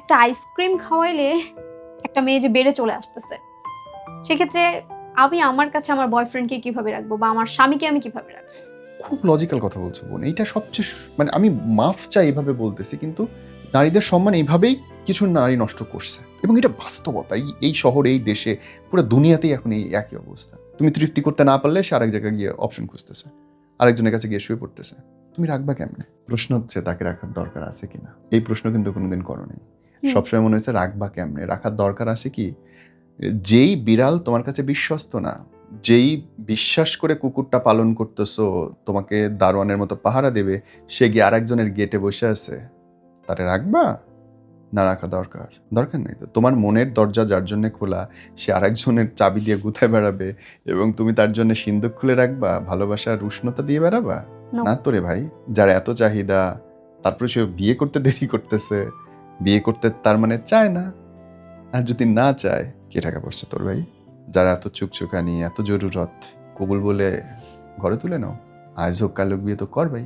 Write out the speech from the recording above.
একটা আইসক্রিম খাওয়াইলে একটা মেয়ে যে বেড়ে চলে আসতেছে, সেক্ষেত্রে আমি আমার কাছে আমার বয়ফ্রেন্ডকে কিভাবে রাখবো বা আমার স্বামীকে আমি কিভাবে রাখবো? খুব লজিক্যাল কথা বলছো বোন। এইটা সবচেয়ে মানে আমি মাফ চাই এভাবে বলতেছি, কিন্তু নারীদের সম্মান এইভাবেই কিছু নারী নষ্ট করছে এবং এটা বাস্তবতা। এই শহরে, এই দেশে, পুরো দুনিয়াতেই এখন এই একই অবস্থা। তুমি তৃপ্তি করতে না পারলে সে আরেক জায়গায় গিয়ে অপশন খুঁজতেছে, আরেকজনের কাছে গিয়ে শুয়ে পড়তেছে। তুমি রাখবা কেমনে? প্রশ্ন হচ্ছে তাকে রাখার দরকার আছে কিনা। এই প্রশ্ন কিন্তু কোনোদিন করো নাই। সবসময় মনে হচ্ছে রাখবা কেমনে, রাখার দরকার আছে কি। যেই বিড়াল তোমার কাছে বিশ্বস্ত না, যেই বিশ্বাস করে কুকুরটা পালন করতেছো তোমাকে দারোয়ানের মতো পাহারা দেবে, সে গিয়ে আরেকজনের গেটে বসে আছে, তারে রাখবা না রাখা দরকার? দরকার নেই তো। তোমার মনের দরজা যার জন্য খোলা, সে আরেকজনের চাবি দিয়ে গুথায় বেড়াবে এবং তুমি তার জন্য সিন্দুক খুলে রাখবা, ভালোবাসার উষ্ণতা দিয়ে বেড়াবা? No. না তো রে ভাই। যার এত চাহিদা, তারপরে সে বিয়ে করতে দেরি করতেছে, বিয়ে করতে তার মানে চায় না। আর যদি না চায়, কে টাকা পড়ছে তোর ভাই? যারা এত চুকচুকানি, এত জরুরত, কবুল বলে ঘরে তুলে নাও। আজ হোক কাল হোক বিয়ে তো কর ভাই।